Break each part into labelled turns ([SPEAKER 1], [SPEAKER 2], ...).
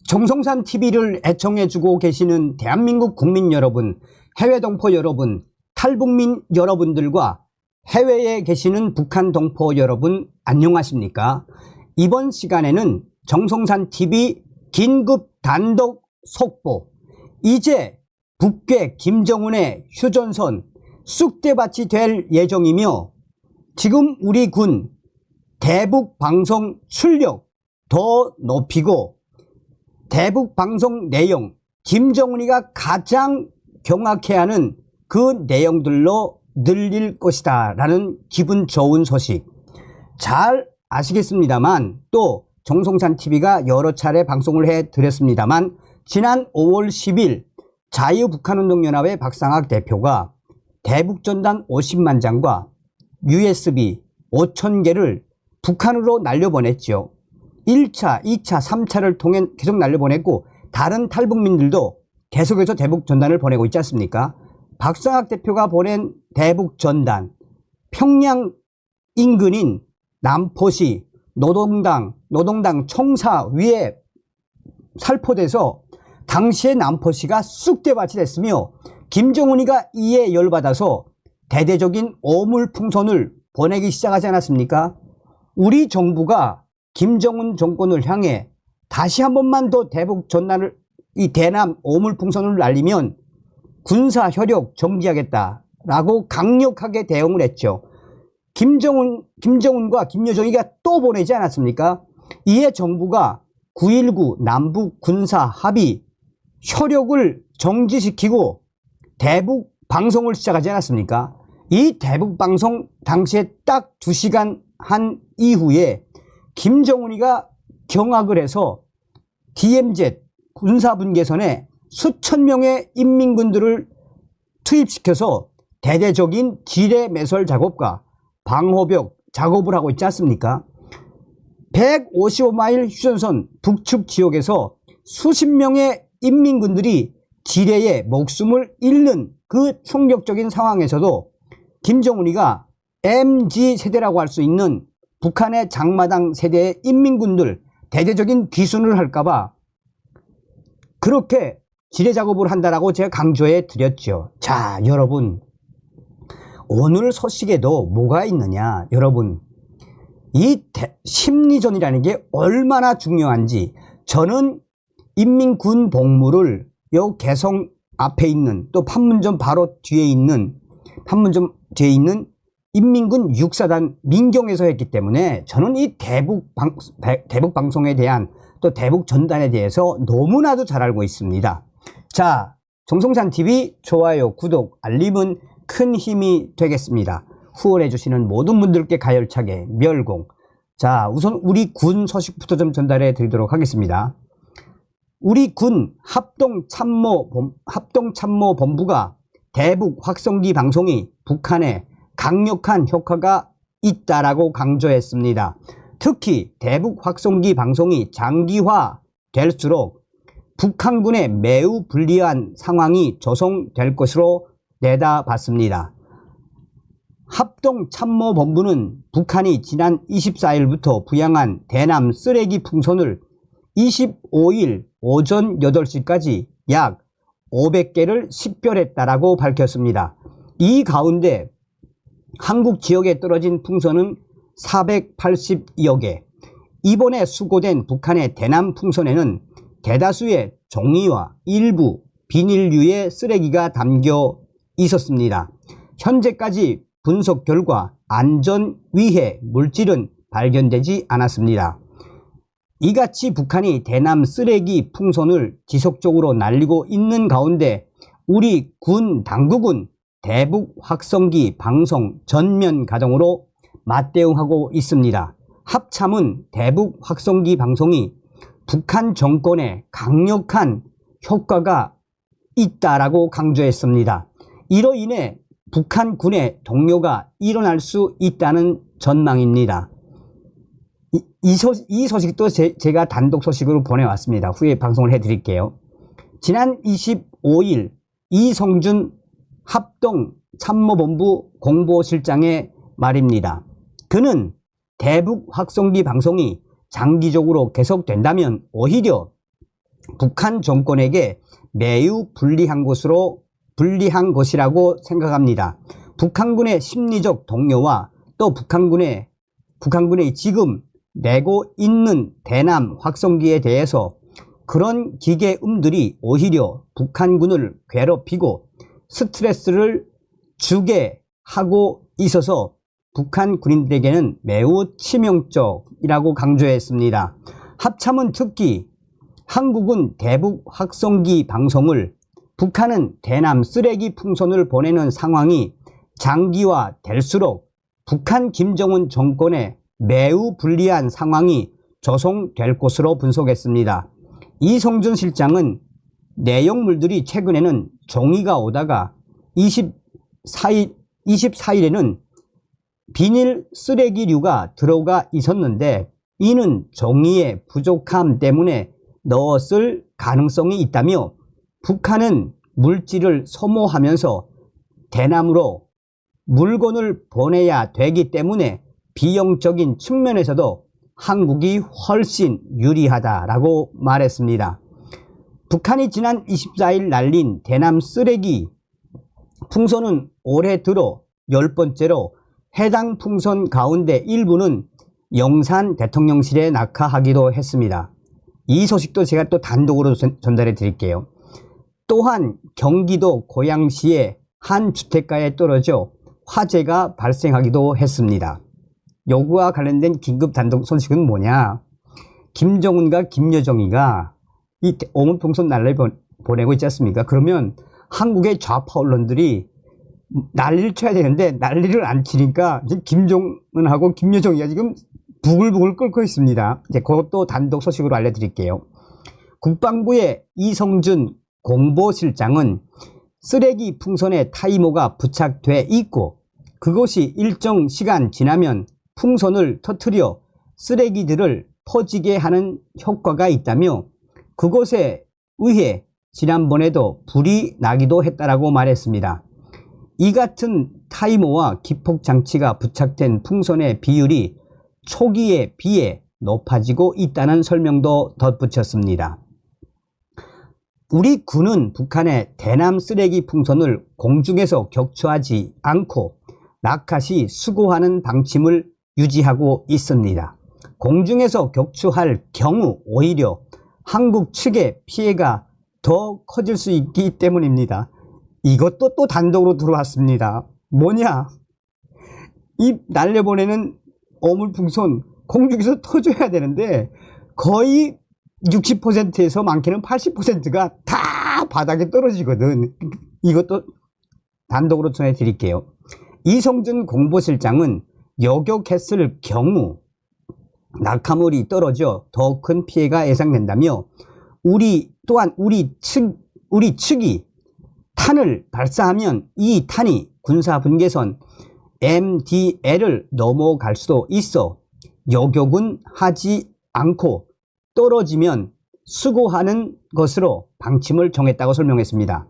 [SPEAKER 1] 정성산 TV를 애청해주고 계시는 대한민국 국민 여러분, 해외 동포 여러분, 탈북민 여러분들과 해외에 계시는 북한 동포 여러분 안녕하십니까? 이번 시간에는 정성산 TV 긴급 단독 속보, 이제 북괴 김정은의 휴전선 쑥대밭이 될 예정이며 지금 우리 군 대북 방송 출력 더 높이고 대북 방송 내용, 김정은이가 가장 경악해하는 그 내용들로 늘릴 것이다 라는 기분 좋은 소식. 잘 아시겠습니다만, 또 정성산TV가 여러 차례 방송을 해드렸습니다만, 지난 5월 10일 자유북한운동연합의 박상학 대표가 대북전단 50만 장과 USB 5,000개를 북한으로 날려보냈죠. 1차, 2차, 3차를 통해 계속 날려보냈고, 다른 탈북민들도 계속해서 대북전단을 보내고 있지 않습니까? 박상학 대표가 보낸 대북전단, 평양 인근인 남포시 노동당 총사 위에 살포돼서 당시에 남포시가 쑥대밭이 됐으며, 김정은이가 이에 열받아서 대대적인 오물풍선을 보내기 시작하지 않았습니까? 우리 정부가 김정은 정권을 향해 다시 한 번만 더 대북 전단을, 이 대남 오물풍선을 날리면 군사 효력 정지하겠다라고 강력하게 대응을 했죠. 김정은과 김여정이가 또 보내지 않았습니까? 이에 정부가 9.19 남북 군사 합의 효력을 정지시키고 대북 방송을 시작하지 않았습니까? 이 대북 방송 당시에 딱 2시간 한 이후에 김정은이가 경악을 해서 DMZ 군사분계선에 수천 명의 인민군들을 투입시켜서 대대적인 지뢰 매설 작업과 방호벽 작업을 하고 있지 않습니까? 155마일 휴전선 북측 지역에서 수십 명의 인민군들이 지뢰에 목숨을 잃는 그 충격적인 상황에서도 김정은이가 MZ세대라고 할 수 있는 북한의 장마당 세대의 인민군들 대대적인 귀순을 할까봐 그렇게 지뢰 작업을 한다라고 제가 강조해 드렸죠. 자, 여러분, 오늘 소식에도 뭐가 있느냐? 여러분, 이 심리전이라는 게 얼마나 중요한지, 저는 인민군 복무를 요 개성 앞에 있는, 또 판문점 바로 뒤에 있는 인민군 6사단 민경에서 했기 때문에 저는 이 대북 방송에 대한, 또 대북 전단에 대해서 너무나도 잘 알고 있습니다. 자, 정성산TV 좋아요, 구독, 알림은 큰 힘이 되겠습니다. 후원해 주시는 모든 분들께 가열차게 멸공. 자, 우선 우리 군 소식부터 좀 전달해 드리도록 하겠습니다. 우리 군 합동참모본부가 대북 확성기 방송이 북한에 강력한 효과가 있다라고 강조했습니다. 특히 대북 확성기 방송이 장기화될수록 북한군에 매우 불리한 상황이 조성될 것으로 내다봤습니다. 합동참모본부는 북한이 지난 24일부터 부양한 대남 쓰레기 풍선을 25일 오전 8시까지 약 500개를 식별했다라고 밝혔습니다. 이 가운데 한국 지역에 떨어진 풍선은 480여 개. 이번에 수거된 북한의 대남 풍선에는 대다수의 종이와 일부 비닐류의 쓰레기가 담겨 있었습니다. 현재까지 분석 결과 안전 위해 물질은 발견되지 않았습니다. 이같이 북한이 대남 쓰레기 풍선을 지속적으로 날리고 있는 가운데 우리 군 당국은 대북 확성기 방송 전면 가동으로 맞대응하고 있습니다. 합참은 대북 확성기 방송이 북한 정권에 강력한 효과가 있다라고 강조했습니다. 이로 인해 북한 군의 동요가 일어날 수 있다는 전망입니다. 이 소식도 제가 단독 소식으로 보내왔습니다. 후에 방송을 해드릴게요. 지난 25일 이성준 합동참모본부 공보실장의 말입니다. 그는 대북 확성기 방송이 장기적으로 계속된다면 오히려 북한 정권에게 매우 불리한 것이라고 생각합니다. 북한군의 심리적 동요와 또 북한군의 지금 내고 있는 대남 확성기에 대해서 그런 기계음들이 오히려 북한군을 괴롭히고 스트레스를 주게 하고 있어서 북한 군인들에게는 매우 치명적이라고 강조했습니다. 합참은 특히 한국은 대북 확성기 방송을 북한은 대남 쓰레기 풍선을 보내는 상황이 장기화될수록 북한 김정은 정권에 매우 불리한 상황이 조성될 것으로 분석했습니다. 이성준 실장은 내용물들이 최근에는 종이가 오다가 24일에는 비닐 쓰레기류가 들어가 있었는데 이는 종이의 부족함 때문에 넣었을 가능성이 있다며 북한은 물질을 소모하면서 대남으로 물건을 보내야 되기 때문에 비용적인 측면에서도 한국이 훨씬 유리하다라고 말했습니다. 북한이 지난 24일 날린 대남 쓰레기 풍선은 올해 들어 10번째로 해당 풍선 가운데 일부는 영산 대통령실에 낙하하기도 했습니다. 이 소식도 제가 또 단독으로 전달해 드릴게요. 또한 경기도 고양시의 한 주택가에 떨어져 화재가 발생하기도 했습니다. 요구와 관련된 긴급 단독 소식은 뭐냐? 김정은과 김여정이가 이 오물풍선 난리를 보내고 있지 않습니까? 그러면 한국의 좌파 언론들이 난리를 쳐야 되는데 난리를 안 치니까 지금 김정은하고 김여정이가 지금 부글부글 끓고 있습니다. 이제 그것도 단독 소식으로 알려드릴게요. 국방부의 이성준 공보실장은 쓰레기 풍선에 타이머가 부착돼 있고 그것이 일정 시간 지나면 풍선을 터뜨려 쓰레기들을 퍼지게 하는 효과가 있다며 그것에 의해 지난번에도 불이 나기도 했다라고 말했습니다. 이 같은 타이머와 기폭장치가 부착된 풍선의 비율이 초기에 비해 높아지고 있다는 설명도 덧붙였습니다. 우리 군은 북한의 대남 쓰레기 풍선을 공중에서 격추하지 않고 낙하시 수거하는 방침을 유지하고 있습니다. 공중에서 격추할 경우 오히려 한국 측의 피해가 더 커질 수 있기 때문입니다. 이것도 또 단독으로 들어왔습니다. 뭐냐? 이 날려보내는 어물풍선 공중에서 터져야 되는데 거의 60%에서 많게는 80%가 다 바닥에 떨어지거든. 이것도 단독으로 전해드릴게요. 이성준 공보실장은 요격했을 경우 낙하물이 떨어져 더 큰 피해가 예상된다며 또한 우리 측이 탄을 발사하면 이 탄이 군사분계선 MDL을 넘어갈 수도 있어 요격은 하지 않고 떨어지면 수거하는 것으로 방침을 정했다고 설명했습니다.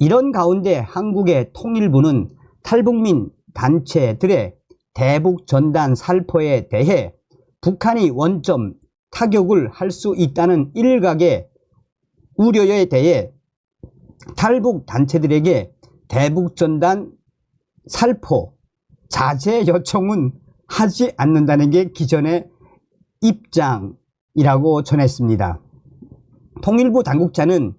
[SPEAKER 1] 이런 가운데 한국의 통일부는 탈북민 단체들의 대북 전단 살포에 대해 북한이 원점 타격을 할 수 있다는 일각의 우려에 대해 탈북 단체들에게 대북 전단 살포 자제 요청은 하지 않는다는 게 기존의 입장이라고 전했습니다. 통일부 당국자는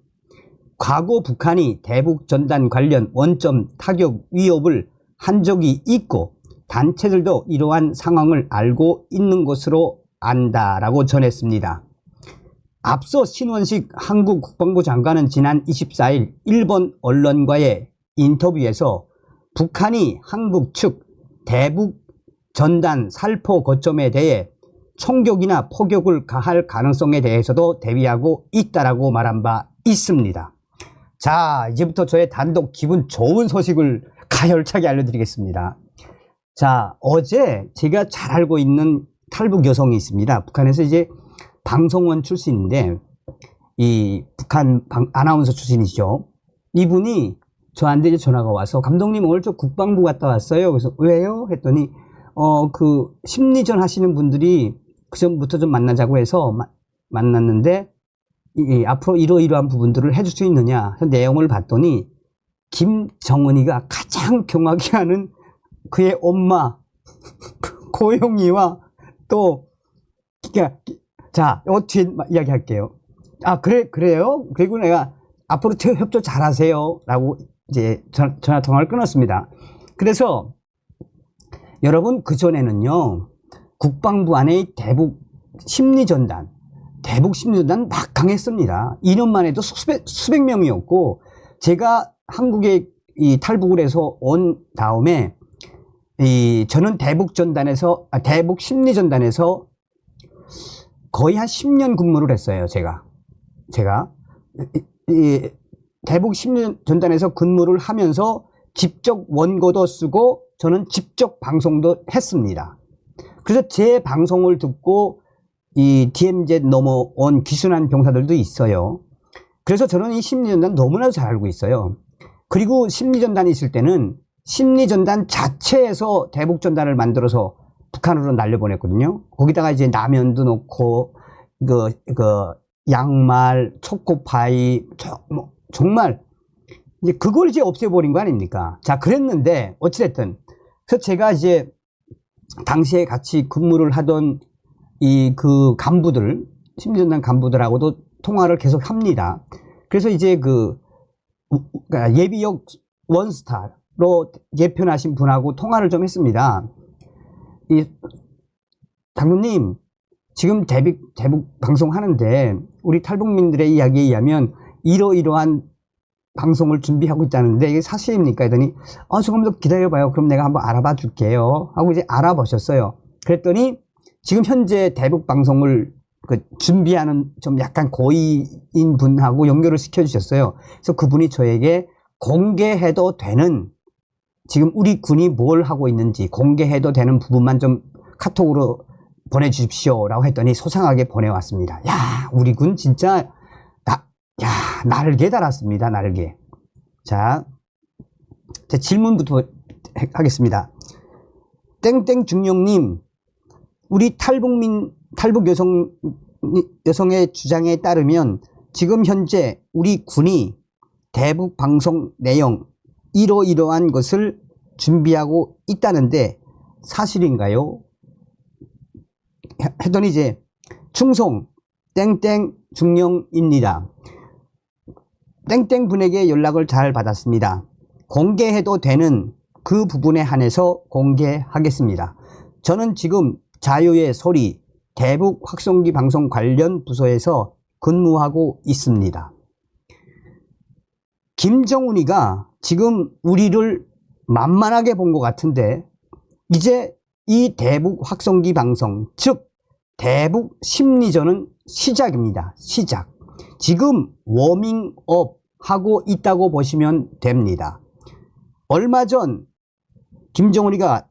[SPEAKER 1] 과거 북한이 대북 전단 관련 원점 타격 위협을 한 적이 있고 단체들도 이러한 상황을 알고 있는 것으로 안다라고 전했습니다. 앞서 신원식 한국 국방부 장관은 지난 24일 일본 언론과의 인터뷰에서 북한이 한국 측 대북 전단 살포 거점에 대해 총격이나 포격을 가할 가능성에 대해서도 대비하고 있다라고 말한 바 있습니다. 자, 이제부터 저의 단독 기분 좋은 소식을 가열차게 알려드리겠습니다. 자, 어제 제가 잘 알고 있는 탈북 여성이 있습니다. 북한에서 이제 방송원 출신인데 이 북한 아나운서 출신이죠. 이분이 저한테 이제 전화가 와서 감독님 오늘 저 국방부 갔다 왔어요. 그래서 왜요? 했더니 그 심리전 하시는 분들이 그 전부터 좀 만나자고 해서 만났는데 앞으로 이러이러한 부분들을 해줄 수 있느냐 내용을 봤더니 김정은이가 가장 경악해 하는 그의 엄마 고영이와 또 자 뒤에 이야기할게요. 그래요? 그리고 내가 앞으로 협조 잘하세요 라고 이제 전화 통화를 끊었습니다. 그래서 여러분, 그전에는요 국방부 안에 대북 심리전단 막 강했습니다. 2년 만에도 수백 명이었고, 제가 한국에 탈북을 해서 온 다음에 저는 대북 심리전단에서 거의 한 10년 근무를 했어요. 제가 대북 심리전단에서 근무를 하면서 직접 원고도 쓰고 저는 직접 방송도 했습니다. 그래서 제 방송을 듣고 이 DMZ 넘어온 귀순한 병사들도 있어요. 그래서 저는 이 심리전단 너무나도 잘 알고 있어요. 그리고 심리전단이 있을 때는 심리전단 자체에서 대북전단을 만들어서 북한으로 날려보냈거든요. 거기다가 이제 라면도 넣고 양말, 초코파이, 정말 이제 그걸 이제 없애버린 거 아닙니까? 자, 그랬는데 어찌됐든 그래서 제가 이제 당시에 같이 근무를 하던 그 간부들, 심리전단 간부들하고도 통화를 계속 합니다. 그래서 이제 예비역 원스타로 예편하신 분하고 통화를 좀 했습니다. 장군님, 지금 대북 방송하는데 우리 탈북민들의 이야기에 의하면 이러이러한 방송을 준비하고 있다는데 이게 사실입니까? 했더니 조금 더 기다려봐요. 그럼 내가 한번 알아봐 줄게요 하고 이제 알아보셨어요. 그랬더니 지금 현재 대북 방송을 준비하는 좀 약간 고위인 분하고 연결을 시켜주셨어요. 그래서 그분이 저에게 공개해도 되는, 지금 우리 군이 뭘 하고 있는지 공개해도 되는 부분만 좀 카톡으로 보내주십시오 라고 했더니 소상하게 보내왔습니다. 야, 우리 군 진짜 날개 달았습니다. 날개. 자, 제 질문부터 하겠습니다. 땡땡 중령님, 우리 탈북 여성의 주장에 따르면 지금 현재 우리 군이 대북 방송 내용 이러이러한 것을 준비하고 있다는데 사실인가요? 했더니 이제 충성 땡땡 중령입니다. 땡땡 분에게 연락을 잘 받았습니다. 공개해도 되는 그 부분에 한해서 공개하겠습니다. 저는 지금 자유의 소리 대북 확성기 방송 관련 부서에서 근무하고 있습니다. 김정은이가 지금 우리를 만만하게 본 것 같은데 이제 이 대북 확성기 방송, 즉 대북 심리전은 시작입니다. 시작. 지금 워밍업 하고 있다고 보시면 됩니다. 얼마 전 김정은이가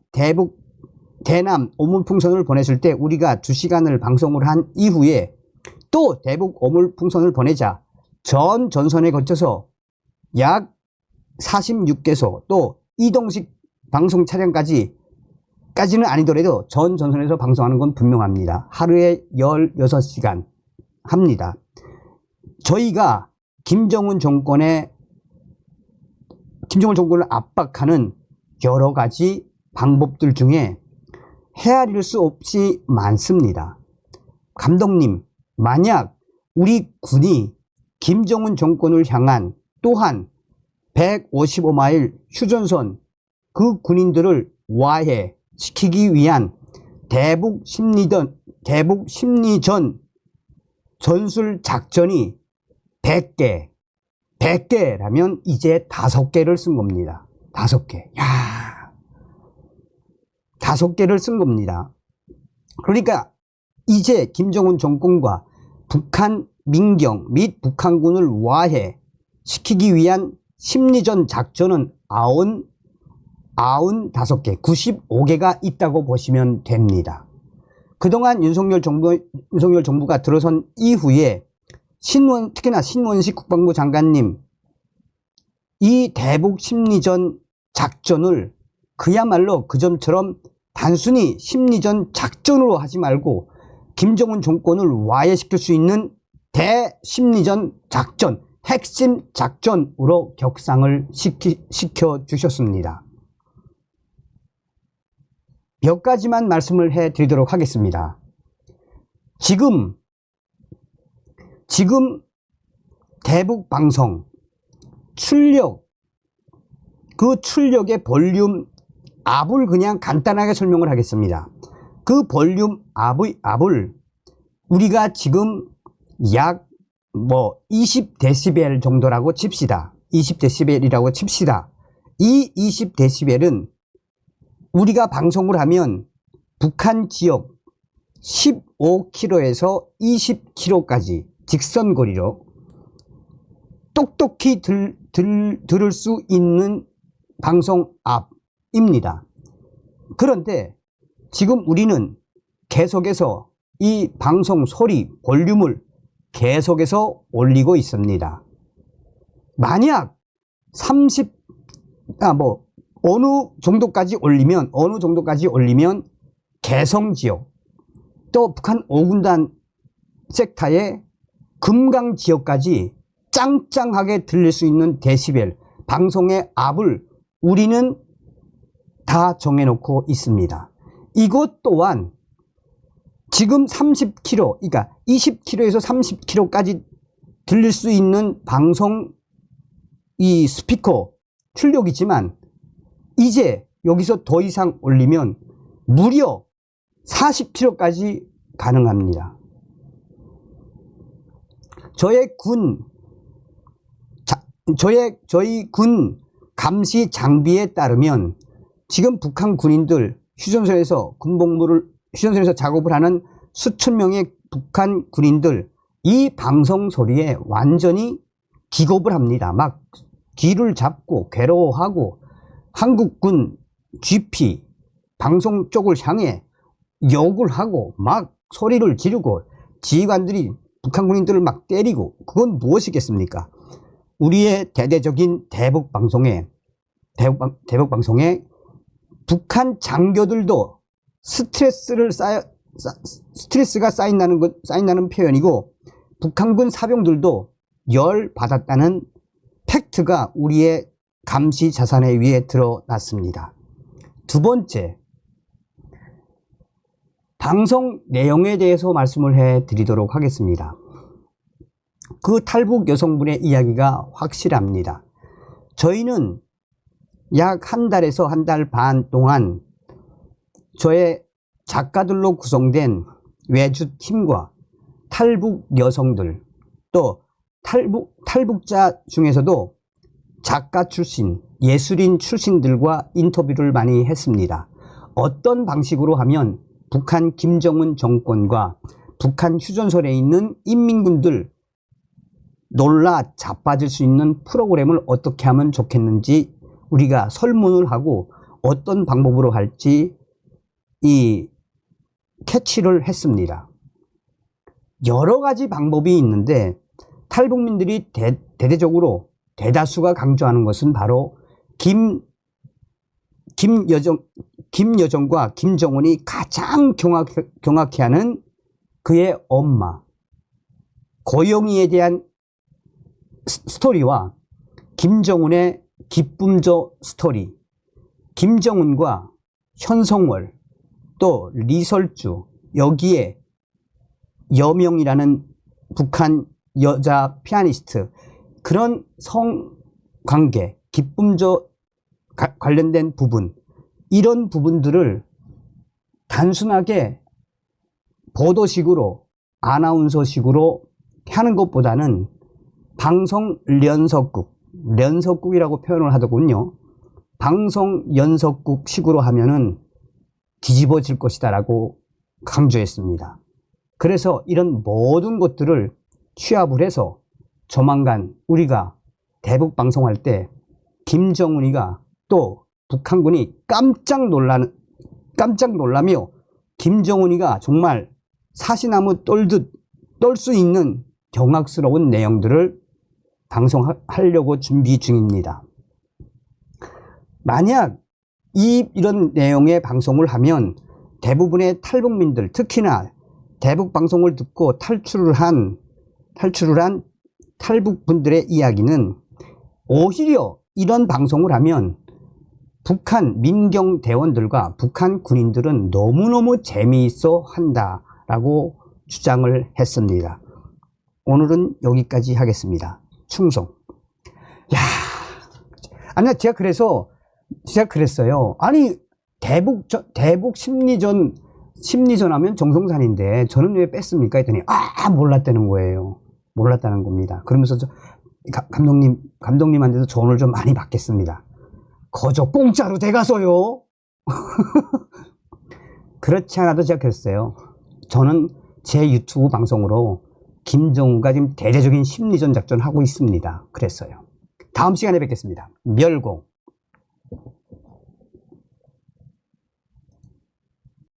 [SPEAKER 1] 대남 오물풍선을 보냈을 때 우리가 2시간을 방송을 한 이후에 또 대북 오물풍선을 보내자 전 전선에 거쳐서 약 46개소 또 이동식 방송 차량까지는 아니더라도 전 전선에서 방송하는 건 분명합니다. 하루에 16시간 합니다. 저희가 김정은 정권을 압박하는 여러 가지 방법들 중에 헤아릴 수 없이 많습니다. 감독님, 만약 우리 군이 김정은 정권을 향한 또한 155마일 휴전선 그 군인들을 와해시키기 위한 대북 심리전 전술 작전이 100개라면 이제 5개를 쓴 겁니다. 5개. 야, 5개를 쓴 겁니다. 그러니까 이제 김정은 정권과 북한 민경 및 북한군을 와해시키기 위한 심리전 작전은 95개, 95개가 있다고 보시면 됩니다. 그동안 윤석열 정부가 들어선 이후에 특히나 신원식 국방부 장관님, 이 대북 심리전 작전을 그야말로 그전처럼 단순히 심리전 작전으로 하지 말고 김정은 정권을 와해시킬 수 있는 대심리전 작전, 핵심 작전으로 격상을 시켜주셨습니다. 몇 가지만 말씀을 해드리도록 하겠습니다. 지금 대북방송 그 출력의 볼륨 압을 그냥 간단하게 설명을 하겠습니다. 그 볼륨 압을 우리가 지금 약 20dB 정도라고 칩시다. 20dB이라고 칩시다. 이 20dB은 우리가 방송을 하면 북한 지역 15km에서 20km까지 직선거리로 똑똑히 들을 수 있는 방송 압입니다. 그런데 지금 우리는 계속해서 이 방송 소리 볼륨을 계속해서 올리고 있습니다. 만약 어느 정도까지 올리면 개성 지역 또 북한 5군단 섹터의 금강 지역까지 짱짱하게 들릴 수 있는 데시벨 방송의 압을 우리는 다 정해놓고 있습니다. 이것 또한 지금 30km, 그러니까 20km에서 30km까지 들릴 수 있는 방송 이 스피커 출력이지만 이제 여기서 더 이상 올리면 무려 40km까지 가능합니다. 저희 군 감시 장비에 따르면 지금 북한 군인들 휴전소에서 작업을 하는 수천 명의 북한 군인들 이 방송 소리에 완전히 기겁을 합니다. 막 귀를 잡고 괴로워하고 한국군 GP 방송 쪽을 향해 욕을 하고 막 소리를 지르고 지휘관들이 북한 군인들을 막 때리고 그건 무엇이겠습니까? 우리의 대대적인 대북방송에 북한 장교들도 스트레스가 쌓인다는 표현이고 북한군 사병들도 열 받았다는 팩트가 우리의 감시 자산에 위에 드러났습니다. 두 번째, 방송 내용에 대해서 말씀을 해드리도록 하겠습니다. 그 탈북 여성분의 이야기가 확실합니다. 저희는 약 한 달에서 한 달 반 동안 저의 작가들로 구성된 외주 팀과 탈북 여성들 또 탈북자 중에서도 작가 출신, 예술인 출신들과 인터뷰를 많이 했습니다. 어떤 방식으로 하면 북한 김정은 정권과 북한 휴전선에 있는 인민군들 놀라 자빠질 수 있는 프로그램을 어떻게 하면 좋겠는지 우리가 설문을 하고 어떤 방법으로 할지 캐치를 했습니다. 여러 가지 방법이 있는데 탈북민들이 대대적으로 대다수가 강조하는 것은 바로 김여정과 김정은이 가장 경악해하는 그의 엄마 고영희에 대한 스토리와 김정은의 기쁨조 스토리, 김정은과 현성월 또 리설주 여기에 여명이라는 북한 여자 피아니스트 그런 성관계 기쁨조 관련된 부분 이런 부분들을 단순하게 보도식으로 아나운서식으로 하는 것보다는 방송 연속국이라고 표현을 하더군요. 방송 연속국 식으로 하면은 뒤집어질 것이다 라고 강조했습니다. 그래서 이런 모든 것들을 취합을 해서 조만간 우리가 대북 방송할 때 김정은이가 또 북한군이 깜짝 놀라며 김정은이가 정말 사시나무 떨듯 떨 수 있는 경악스러운 내용들을 방송하려고 준비 중입니다. 만약 이런 내용의 방송을 하면 대부분의 탈북민들, 특히나 대북 방송을 듣고 탈출을 한 탈출을 한 탈북 분들의 이야기는 오히려 이런 방송을 하면 북한 민경 대원들과 북한 군인들은 너무너무 재미있어 한다라고 주장을 했습니다. 오늘은 여기까지 하겠습니다. 충성. 야, 아니 제가 그랬어요. 아니 대북 심리전 하면 정성산인데 저는 왜 뺐습니까? 했더니 몰랐다는 거예요. 몰랐다는 겁니다. 그러면서 감독님한테도 조언을 좀 많이 받겠습니다. 거저 공짜로 돼가서요. 그렇지 않아도 제가 그랬어요. 저는 제 유튜브 방송으로 김정우가 지금 대대적인 심리전 작전을 하고 있습니다. 그랬어요. 다음 시간에 뵙겠습니다. 멸공.